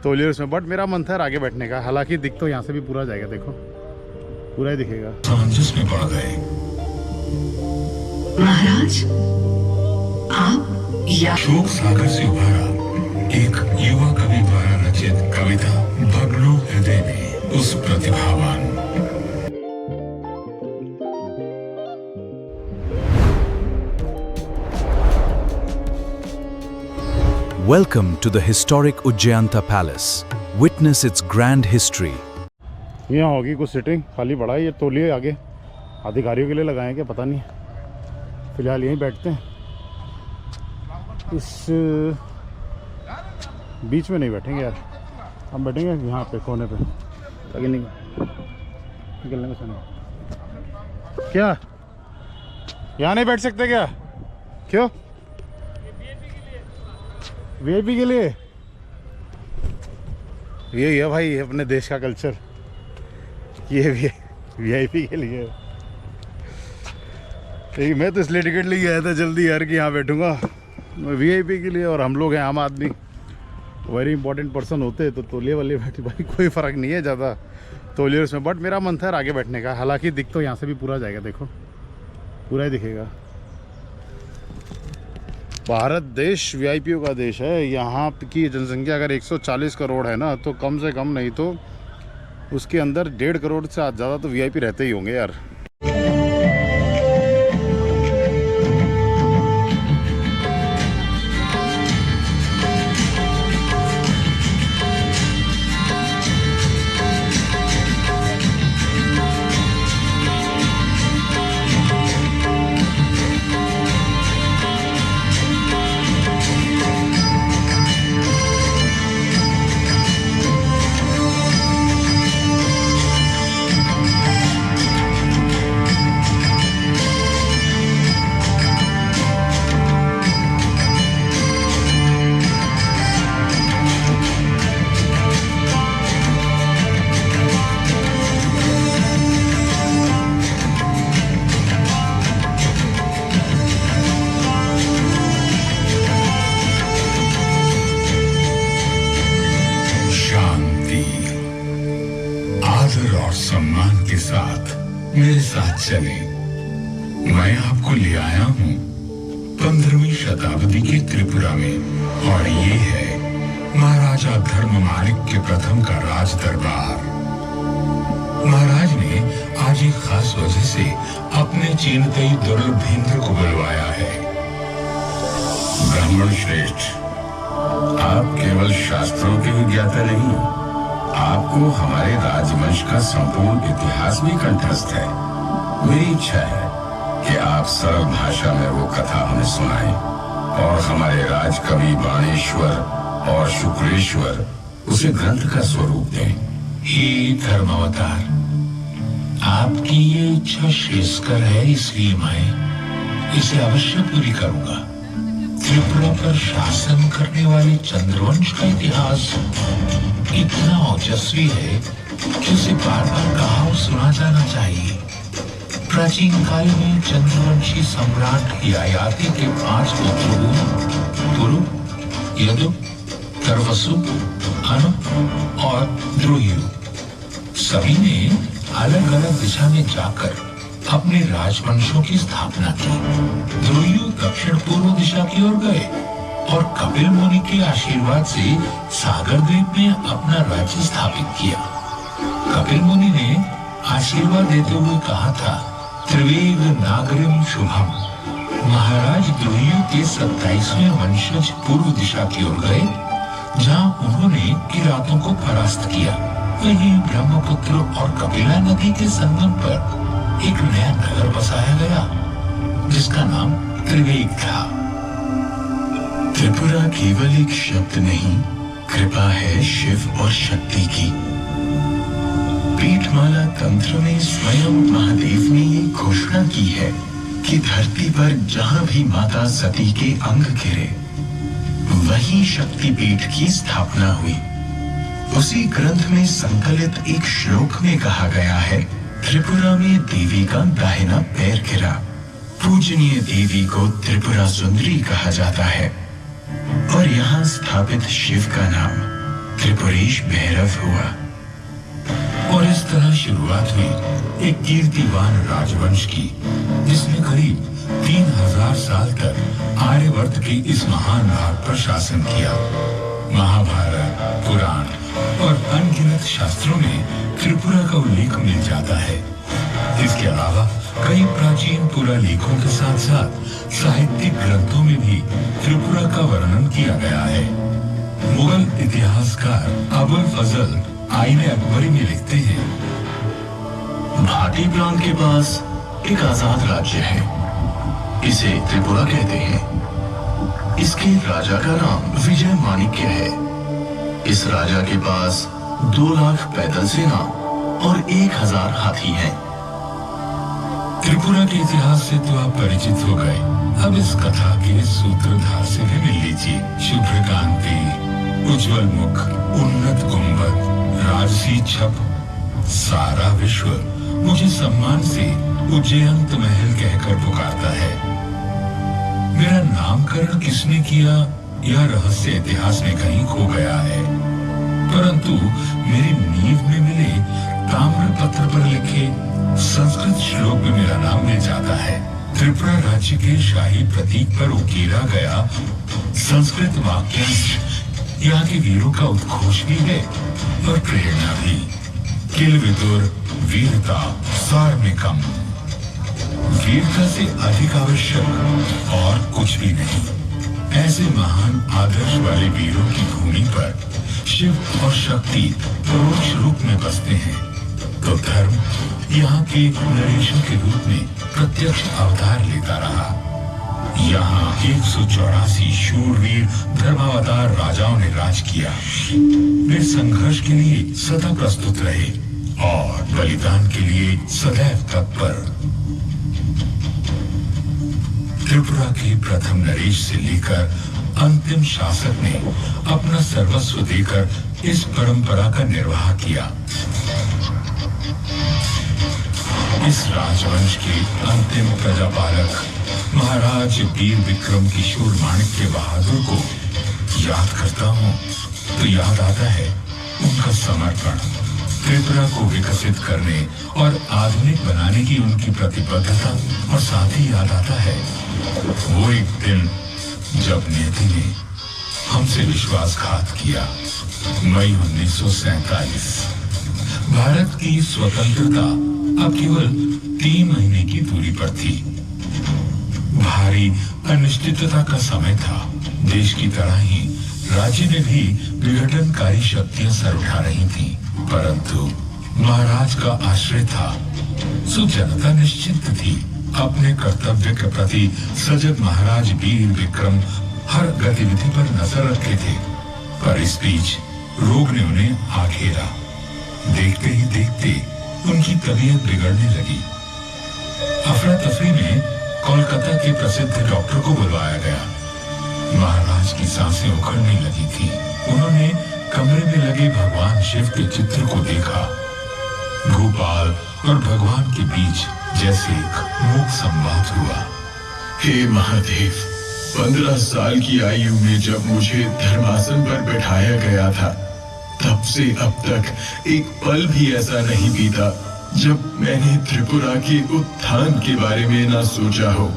तौलिए उसमें, बट मेरा मन था यार आगे बैठने का। हालांकि दिख तो यहाँ से भी पूरा जाएगा, देखो पूरा ही दिखेगा। समंजस में पड़ गए। महाराज, आप या शोक सागर से उभारा एक युवा कवि द्वारा रचित कविता भगनो हृदय में उस प्रतिभावान। Welcome to the historic Ujjayanta Palace. Witness its grand history. यहाँ होगी कुछ सिटिंग, खाली पड़ा है। ये तौलिए आगे अधिकारियों के लिए लगाए हैं क्या पता नहीं, फिलहाल यहीं बैठते हैं। इस बीच में नहीं बैठेंगे यार, हम बैठेंगे यहाँ पे कोने पे, ताकि निकलने में समय। क्या यहाँ नहीं बैठ सकते क्या? क्यों? वीआईपी के लिए? ये है भाई अपने देश का कल्चर, ये वीआईपी के लिए। लेकिन मैं तो इसलिए टिकट लेके आया था जल्दी यार कि यहाँ बैठूंगा, वीआईपी के लिए। और हम लोग हैं आम आदमी, वेरी इंपॉर्टेंट पर्सन होते तो तौलिए वाले बैठे भाई कोई फ़र्क नहीं है ज़्यादा तौलिए उसमें, बट मेरा मन था यार आगे बैठने का। हालांकि दिख तो यहाँ से भी पूरा जाएगा, देखो पूरा ही दिखेगा। भारत देश वीआईपीओ का देश है। यहाँ की जनसंख्या अगर 140 करोड़ है ना, तो कम से कम नहीं तो उसके अंदर 1.5 करोड़ से ज़्यादा तो वीआईपी रहते ही होंगे यार। सम्मान के साथ मेरे साथ चले। मैं आपको ले आया हूँ 15वीं शताब्दी की त्रिपुरा में, और ये है महाराजा धर्ममालिक के प्रथम का राज दरबार। महाराज ने आज एक खास वजह से अपने चीनतई दुर्लभेंद्र को बुलवाया है। ब्राह्मण श्रेष्ठ, आप केवल शास्त्रों के ही ज्ञाता नहीं, आपको हमारे राजवंश का संपूर्ण इतिहास भी कंठस्थ है। मेरी इच्छा है कि आप सरल भाषा में वो कथा हमें सुनाएं और हमारे राजकवि बाणेश्वर और शुक्रेश्वर उसे ग्रंथ का स्वरूप दें। हे धर्मावतार, आपकी ये इच्छा श्रेयस्कर है, इसलिए मैं इसे अवश्य पूरी करूंगा। त्रिपुरा पर शासन करने वाले चंद्रवंश का इतिहास इतना ओजस्वी है कि उसे बार बार कहा और सुना जाना चाहिए। प्राचीन काल में चंद्रवंशी सम्राट ययाति के 5 पुत्र हुए, पुरु, यदु, तरवसु, अनु और द्रुयु। सभी ने अलग अलग दिशा में जाकर अपने राजवंशों की स्थापना की। द्रुयु दक्षिण पूर्व दिशा की ओर गए और कपिल मुनि के आशीर्वाद से सागर द्वीप में अपना राज्य स्थापित किया। कपिल मुनि ने आशीर्वाद देते हुए कहा था, त्रिवेद नागरिम शुभम। महाराज द्रुयु के 27वें वंशज पूर्व दिशा की ओर गए, जहां उन्होंने किरातों को परास्त किया। वहीं ब्रह्मपुत्र और कपिला नदी के संगम पर एक नया नगर बसाया गया, जिसका नाम त्रिवेद था। त्रिपुरा केवल एक शब्द नहीं, कृपा है शिव और शक्ति की। पीठमाला तंत्र में स्वयं महादेव ने ये घोषणा की है कि धरती पर जहां भी माता सती के अंग गिरे, वहीं शक्तिपीठ की स्थापना हुई। उसी ग्रंथ में संकलित एक श्लोक में कहा गया है, त्रिपुरा में देवी का दाहिना पैर गिरा। पूजनीय देवी को त्रिपुरा सुंदरी कहा जाता है और यहाँ स्थापित शिव का नाम त्रिपुरेश भैरव हुआ। और इस तरह शुरुआत हुई एक कीर्तिवान राजवंश की, जिसने करीब 3000 साल तक आर्यवर्त के इस महान भाग पर शासन किया। महाभारत, पुराण और अनगिनत शास्त्रों में त्रिपुरा का उल्लेख मिल जाता है। इसके अलावा कई प्राचीन पुरालेखों के साथ साथ साहित्यिक ग्रंथों में भी त्रिपुरा का वर्णन किया गया है। मुगल इतिहासकार अबुल फजल आईन अकबरी में लिखते हैं, भाटी प्रांत के पास एक आजाद राज्य है, इसे त्रिपुरा कहते हैं। इसके राजा का नाम विजय माणिक्य है। इस राजा के पास 2 लाख पैदल सेना और 1000 हाथी हैं। त्रिपुरा के इतिहास से तो आप परिचित हो गए, अब इस कथा के सूत्रधार से भी मिल लीजिए। शुभ्र कांति, उज्जवल मुख, उन्नत गुंबद, राजसी छप, सारा विश्व मुझे सम्मान से उज्जयंत महल कहकर पुकारता है। मेरा नामकरण किसने किया, यह रहस्य इतिहास में कहीं खो गया है, परंतु मेरी नींव में मिले ताम्र पत्र पर लिखे संस्कृत श्लोक में मेरा नाम मिल जाता है। त्रिपुरा राज्य के शाही प्रतीक पर उकेरा गया संस्कृत वाक्यांश यहाँ के वीरों का उद्घोष भी है और प्रेरणा भी। किल विदुर वीरता सार्मिकम, वीरता से अधिक आवश्यक और कुछ भी नहीं। ऐसे महान आदर्श वाले वीरों की भूमि पर शिव और शक्ति परोक्ष रूप में बसते हैं, तो धर्म यहाँ के नरेशों के रूप में प्रत्यक्ष अवतार लेता रहा। यहाँ 184 शूरवीर धर्मावतार राजाओं ने राज किया। वे संघर्ष के लिए सदा प्रस्तुत रहे और बलिदान के लिए सदैव तत्पर। त्रिपुरा के प्रथम नरेश से लेकर अंतिम शासक ने अपना सर्वस्व देकर इस परंपरा का निर्वाह किया। इस राजवंश के अंतिम प्रजापालक महाराज वीर विक्रम किशोर माणिक्य बहादुर को याद करता हूँ तो याद आता है उनका समर्पण, त्रिपुरा को विकसित करने और आधुनिक बनाने की उनकी प्रतिबद्धता, और साथ ही याद आता है वो एक दिन जब नियति ने हमसे विश्वासघात किया। मई 1947। भारत की स्वतंत्रता अब केवल 3 महीने की दूरी पर थी। भारी अनिश्चितता का समय था। देश की तरह ही राज्य में भी विघटनकारी शक्तियां सर उठा रही थीं, परंतु महाराज का आश्रय था, सो जनता निश्चिंत थी। अपने कर्तव्य के प्रति सजग महाराज वीर विक्रम हर गतिविधि पर नजर रखे थे, पर इस बीच रोग ने उन्हें आ घेरा। देखते ही देखते उनकी तबीयत बिगड़ने लगी। अफरा तफरी में कोलकाता के प्रसिद्ध डॉक्टर को बुलवाया गया। महाराज की सांसें उखड़ने लगी थी। उन्होंने कमरे में लगे भगवान शिव के चित्र को देखा। भोपाल और भगवान के बीच जैसे एक मूक संवाद हुआ। हे महादेव, 15 साल की आयु में जब मुझे धर्मासन पर बैठाया गया था, तब से अब तक एक पल भी ऐसा नहीं बीता जब मैंने त्रिपुरा के उत्थान के बारे में ना सोचा हो।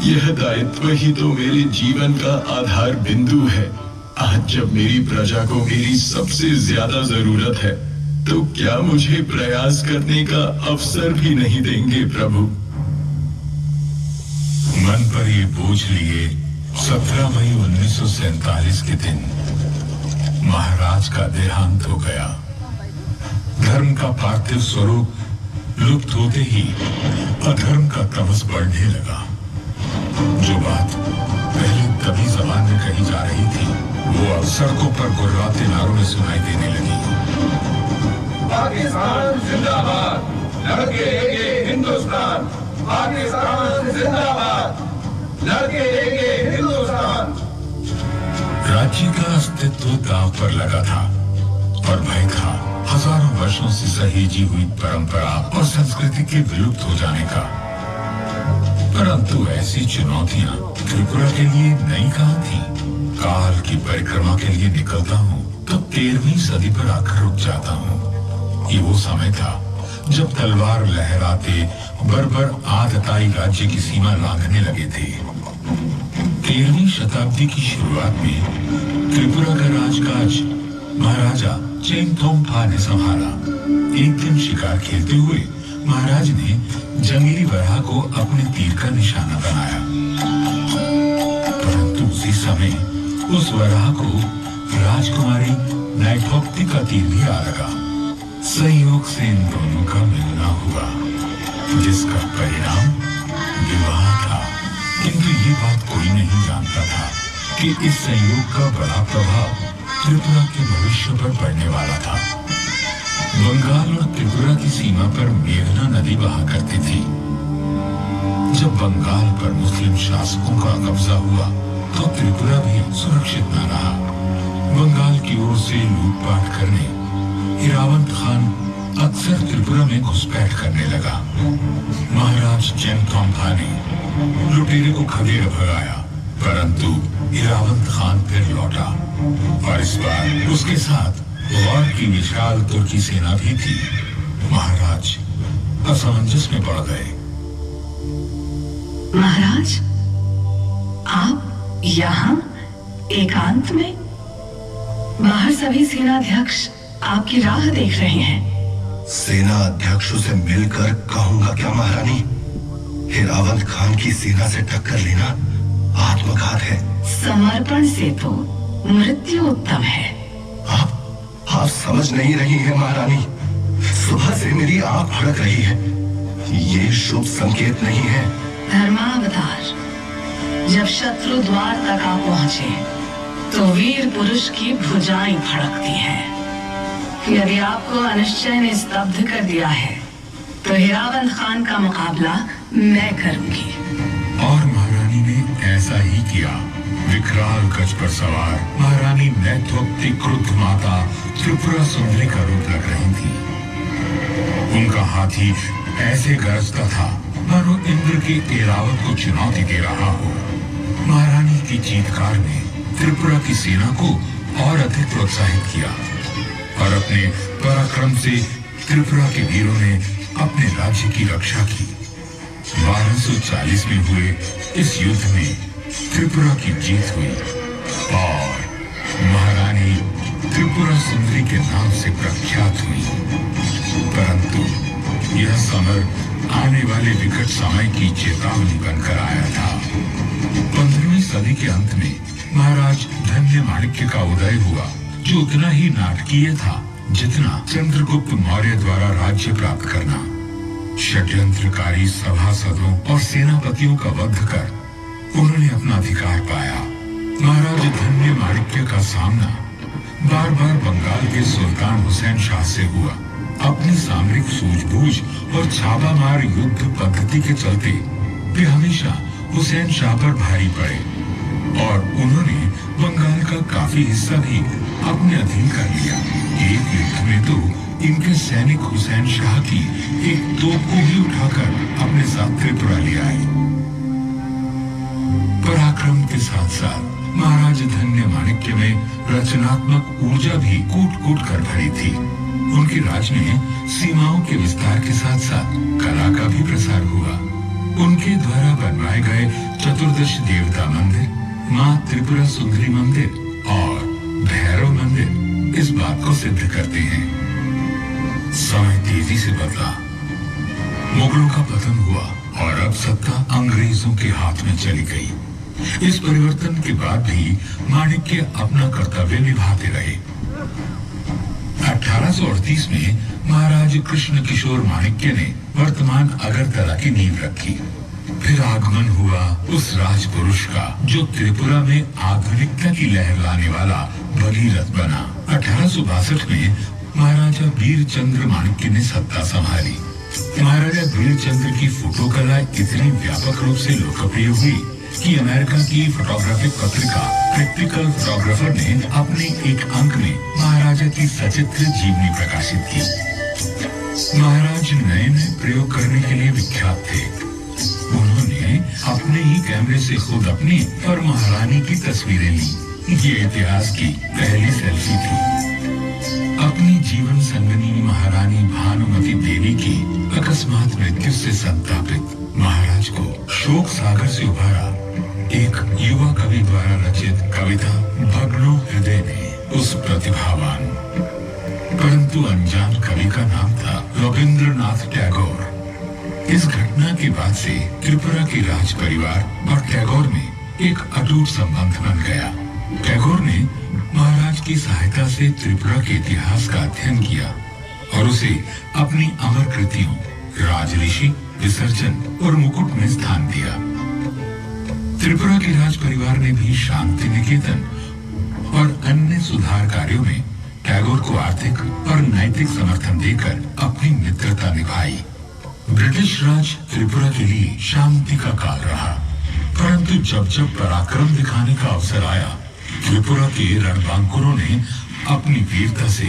यह दायित्व ही तो मेरे जीवन का आधार बिंदु है। आज जब मेरी प्रजा को मेरी सबसे ज्यादा जरूरत है, तो क्या मुझे प्रयास करने का अवसर भी नहीं देंगे प्रभु? मन पर ये बोझ लिए 17 मई 1947 के दिन महाराज का देहांत हो गया। धर्म का पार्थिव स्वरूप लुप्त होते ही अधर्म का तमस बढ़ने लगा। जो बात पहले तभी जबान में कही जा रही थी, वो अब सड़कों पर गुर्राते नारों में सुनाई देने लगी। पाकिस्तान जिंदाबाद, लड़के लेंगे हिंदुस्तान। पाकिस्तान जिंदाबाद, लड़के लेंगे हिंदुस्तान। राज्य का अस्तित्व दांव पर लगा था और भय था हजारों वर्षों से सहेजी हुई परंपरा और संस्कृति के विलुप्त हो जाने का। परंतु ऐसी चुनौतियां त्रिपुरा के लिए नई कहां थी। काल की परिक्रमा के लिए निकलता हूँ तब 13वीं सदी पर आकर रुक जाता हूँ। ये वो समय था जब तलवार लहराते बर्बर आतताई राज्य की सीमा लांघने लगे थे। 13वीं शताब्दी की शुरुआत में त्रिपुरा का राजकाज महाराजा चेंगथोंगफा ने संभाला। एक दिन शिकार खेलते हुए महाराज ने जंगली बरहा को अपने तीर का निशाना बनाया, परंतु उसी समय उस बरहा को राजकुमारी नाइथोक्ति का तीर भी आ लगा। संयोग से इन दोनों का मिलना हुआ, जिसका परिणाम विवाह था। किंतु ये बात कोई नहीं जानता था कि इस संयोग का बड़ा प्रभाव त्रिपुरा के भविष्य पर पड़ने वाला था। बंगाल और त्रिपुरा की सीमा पर मेघना नदी बहा करती थी। जब बंगाल पर मुस्लिम शासकों का कब्जा हुआ तो त्रिपुरा भी सुरक्षित न रहा। बंगाल की ओर से लूटपाट करने इरावंत खान अक्सर त्रिपुरा में घुसपैठ करने लगा। महाराज चेंगथोंगफा ने लुटेरे को खदेड़ भगाया, परंतु इरावंत खान फिर लौटा और इस बार उसके साथ और की विशाल तुर्की सेना भी थी। महाराज असमंजस में पड़ गए। महाराज, आप यहाँ एकांत में? बाहर सभी सेनाध्यक्ष आपकी राह देख रहे हैं। सेना अध्यक्षों से मिलकर कहूंगा क्या महारानी? हिरावंत खान की सेना से टक्कर लेना आत्मघात है। समर्पण से तो मृत्यु उत्तम है। आप समझ नहीं रही हैं महारानी। सुबह से मेरी आंख फड़क रही है। ये शुभ संकेत नहीं है। धर्मावतार, जब शत्रु द्वार तक आ पहुंचे तो वीर पुरुष की भुजाएं फड़कती हैं। यदि आपको अनिश्चय ने स्तब्ध कर दिया है तो हिरावंत खान का मुकाबला मैं करूंगी। और महारानी ने ऐसा ही किया। विकराल गज पर सवार महारानी नाइथोक्ति क्रुद्ध माता त्रिपुरा सुंदरी का रूप लग रही थी। उनका हाथी ऐसे गरजता था मानो इंद्र के ऐरावत को चुनौती दे रहा हो। महारानी की चीत्कार ने त्रिपुरा की सेना को और अधिक प्रोत्साहित किया और अपने पराक्रम से त्रिपुरा के वीरों ने अपने राज्य की रक्षा की। 1240 में हुए इस युद्ध में त्रिपुरा की जीत हुई और महारानी त्रिपुरा सुंदरी के नाम से प्रख्यात हुई। परंतु यह समर आने वाले विकट समय की चेतावनी बनकर आया था। 15वीं सदी के अंत में महाराज धन्य माणिक्य का उदय हुआ, जो उतना ही नाटकीय था जितना चंद्रगुप्त मौर्य द्वारा राज्य प्राप्त करना। षड्यंत्रकारी सभासदों और सेनापतियों का वध कर उन्होंने अपना अधिकार पाया। महाराज धन्य माणिक्य का सामना बार बार बंगाल के सुल्तान हुसैन शाह से हुआ। अपनी सामरिक सूझबूझ और छापामार युद्ध पद्धति के चलते वे हमेशा हुसैन शाह पर भारी पड़े और उन्होंने बंगाल का काफी हिस्सा भी अपने अधीन कर लिया। एक युद्ध में तो इनके सैनिक हुसैन शाह की एक तोप को भी उठाकर अपने साथ त्रिपुरा ले आए। पराक्रम के साथ साथ महाराज धन्य माणिक्य में रचनात्मक ऊर्जा भी कूट कूट कर भरी थी। उनके राज में सीमाओं के विस्तार के साथ साथ कला का भी प्रसार हुआ। उनके द्वारा बनवाए गए चतुर्दश देवता मंदिर, माँ त्रिपुरा सुंदरी मंदिर और भैरव मंदिर इस बात को सिद्ध करते हैं। समय तेजी से बदला, मुगलों का पतन हुआ और अब सत्ता अंग्रेजों के हाथ में चली गई। इस परिवर्तन के बाद भी माणिक्य अपना कर्तव्य निभाते रहे। 1838 में महाराज कृष्ण किशोर माणिक्य ने वर्तमान अगरतला की नींव रखी। फिर आगमन हुआ उस राजपुरुष का जो त्रिपुरा में आधुनिकता की लहर लाने वाला भगीरथ बना। 1862 में महाराजा वीरचंद्र माणिक्य ने सत्ता संभाली। महाराजा वीरचंद्र की फोटो कला इतनी व्यापक रूप से लोकप्रिय हुई कि अमेरिका की फोटोग्राफिक पत्रिका प्रैक्टिकल फोटोग्राफर ने अपने एक अंक में महाराजा की सचित्र जीवनी प्रकाशित की। महाराज नए नए प्रयोग करने के लिए विख्यात थे। उन्होंने अपने ही कैमरे से खुद अपनी और महारानी की तस्वीरें ली। ये इतिहास की पहली सेल्फी थी। अपनी जीवन संगनी महारानी भानुमति देवी की अकस्मात मृत्यु से संतापित महाराज को शोक सागर से उभारा एक युवा कवि द्वारा रचित कविता भग्नो हृदय ने उस प्रतिभावान परंतु अनजान कवि का नाम था रविंद्रनाथ टैगोर। इस घटना के बाद से त्रिपुरा के राज परिवार और टैगोर में एक अटूट संबंध बन गया। टैगोर ने महाराज की सहायता से त्रिपुरा के इतिहास का अध्ययन किया और उसे अपनी अमर कृतियों राजऋषि, विसर्जन और मुकुट में स्थान दिया। त्रिपुरा के राज परिवार ने भी शांति निकेतन और अन्य सुधार कार्यों में टैगोर को आर्थिक और नैतिक समर्थन देकर अपनी मित्रता निभाई। ब्रिटिश राज त्रिपुरा के लिए शांति का काल रहा, परंतु जब जब पराक्रम दिखाने का अवसर आया, त्रिपुरा के रणबांकुरों ने अपनी वीरता से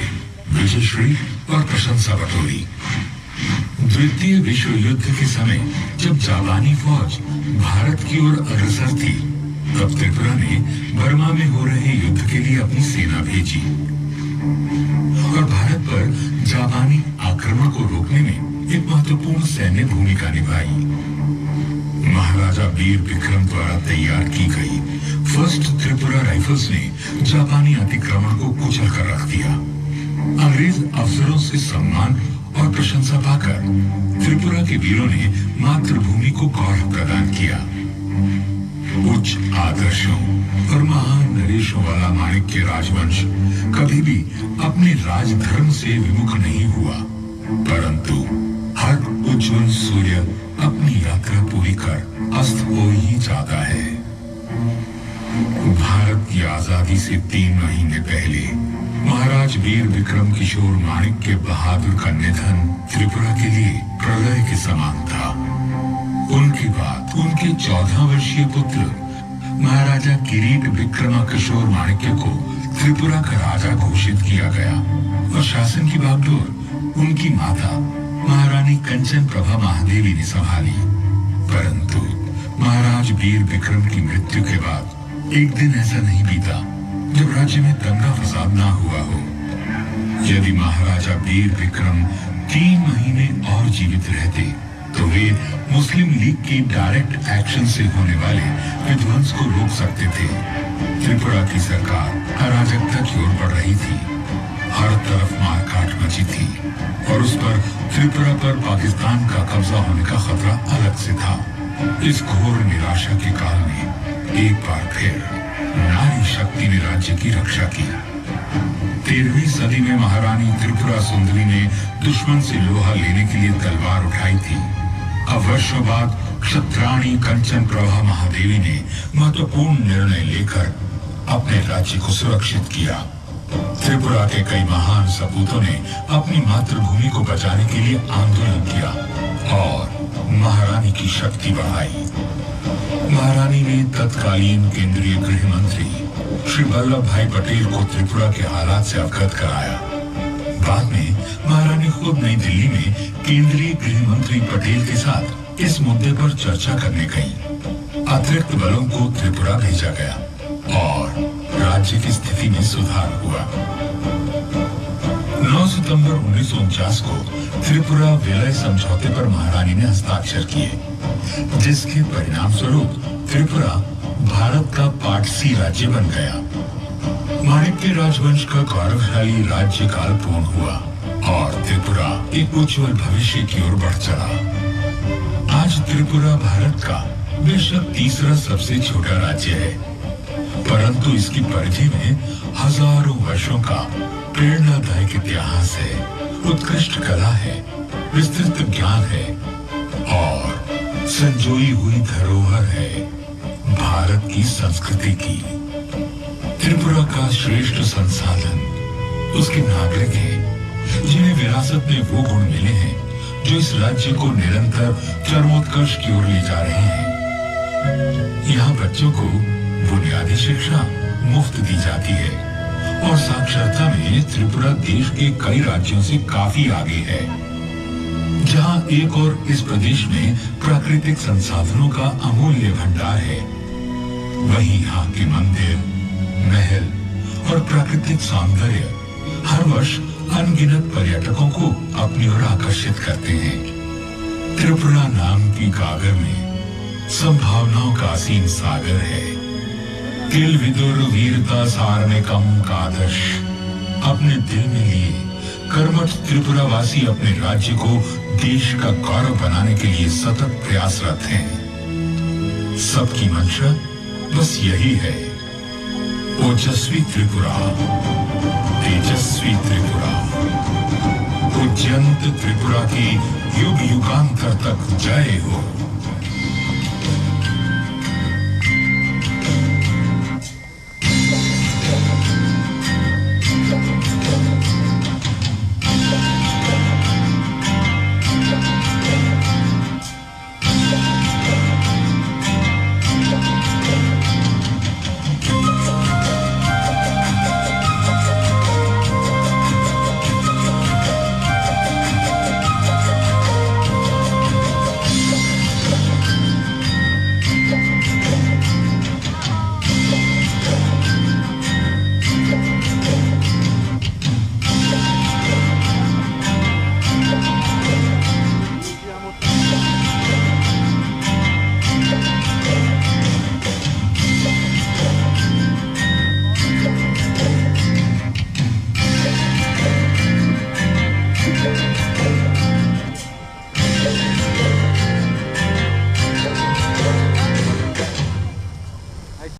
विजयश्री और प्रशंसा बटोरी। द्वितीय विश्व युद्ध के समय जब जापानी फौज भारत की ओर अग्रसर थी, तब त्रिपुरा ने बर्मा में हो रहे युद्ध के लिए अपनी सेना भेजी और भारत पर जापानी आक्रमण को रोकने में एक महत्वपूर्ण सैन्य भूमिका निभाई। महाराजा वीर विक्रम द्वारा तैयार की गई फर्स्ट त्रिपुरा राइफल्स ने जापानी अतिक्रमण को कुचल कर रख दिया। अंग्रेज अफसरों से सम्मान और प्रशंसा पाकर त्रिपुरा के वीरों ने मातृभूमि को गौरव प्रदान किया। उच्च आदर्शों और महान नरेशों वाला माणिक्य राजवंश कभी भी अपने राजधर्म से विमुख नहीं हुआ, परंतु हर उज्जवल सूर्य अपनी यात्रा पूरी कर अस्त हो ही जाता है। भारत की आजादी से 3 महीने पहले महाराज वीर विक्रम किशोर माणिक्य बहादुर का निधन त्रिपुरा के लिए प्रलय के समान था। उनके बाद उनके 14 वर्षीय पुत्र महाराजा किरीट विक्रमा किशोर माणिक्य को त्रिपुरा का राजा घोषित किया गया और शासन की बागडोर उनकी माता महारानी कंचन प्रभा महादेवी ने संभाली। परंतु महाराज वीर विक्रम की मृत्यु के बाद एक दिन ऐसा नहीं बीता जब राज्य में दंगा फसाद ना हुआ हो। यदि महाराजा वीर विक्रम 3 महीने और जीवित रहते तो वे मुस्लिम लीग की डायरेक्ट एक्शन से होने वाले विध्वंस को रोक सकते थे। त्रिपुरा की सरकार अराजकता की ओर बढ़ रही थी, हर तरफ मारकाट मची थी और उस पर त्रिपुरा पर पाकिस्तान का कब्जा होने का खतरा अलग से था। इस घोर निराशा के काल में एक बार फिर नारी शक्ति ने राज्य की रक्षा की। 13वीं सदी में महारानी त्रिपुरा सुंदरी ने दुश्मन से लोहा लेने के लिए तलवार उठाई थी। अब वर्षों बाद क्षत्राणी कंचन प्रभा महादेवी ने महत्वपूर्ण निर्णय लेकर अपने राज्य को सुरक्षित किया। त्रिपुरा के कई महान सपूतों ने अपनी मातृभूमि को बचाने के लिए आंदोलन किया और महारानी की शक्ति बढ़ाई। महारानी ने तत्कालीन केंद्रीय गृह मंत्री श्री वल्लभ भाई पटेल को त्रिपुरा के हालात से अवगत कराया। बाद में महारानी खुद नई दिल्ली में केंद्रीय गृह मंत्री पटेल के साथ इस मुद्दे पर चर्चा करने गई। अतिरिक्त बलों को त्रिपुरा भेजा गया और राज्य की स्थिति में सुधार हुआ। 9 सितंबर 1949 को त्रिपुरा विलय समझौते पर महारानी ने हस्ताक्षर किए, जिसके परिणाम स्वरूप त्रिपुरा भारत का पार्ट सी राज्य बन गया। माणिक्य राजवंश का गौरवशाली राज्य काल पूर्ण हुआ और त्रिपुरा एक उज्जवल भविष्य की ओर बढ़ चला। आज त्रिपुरा भारत का बेशक तीसरा सबसे छोटा राज्य है, परंतु इसकी परिधि में हजारों वर्षों का प्रेरणादायक इतिहास है, उत्कृष्ट कला है, विस्तृत ज्ञान है और संजोई हुई धरोहर है भारत की संस्कृति की। त्रिपुरा का श्रेष्ठ संसाधन उसके नागरिक हैं, जिन्हें विरासत में वो गुण मिले हैं जो इस राज्य को निरंतर चरमोत्कर्ष की ओर ले जा रहे हैं। यहाँ बच्चों को बुनियादी शिक्षा मुफ्त दी जाती है और साक्षरता में त्रिपुरा देश के कई राज्यों से काफी आगे है। जहाँ एक और इस प्रदेश में प्राकृतिक संसाधनों का अमूल्य भंडार है, वहीं यहाँ के मंदिर, महल और प्राकृतिक सौंदर्य हर वर्ष अनगिनत पर्यटकों को अपनी ओर आकर्षित करते हैं। त्रिपुरा नाम की गागर में संभावनाओं का असीम सागर है। तिल विदुर वीरता सारमेकम का आदर्श अपने दिल में लिए कर्मठ त्रिपुरावासी अपने राज्य को देश का गौरव बनाने के लिए सतत प्रयासरत हैं। सबकी मंशा बस यही है, ओजस्वी त्रिपुरा, तेजस्वी त्रिपुरा, उज्जयंत त्रिपुरा की युग युगांतर तक जय हो।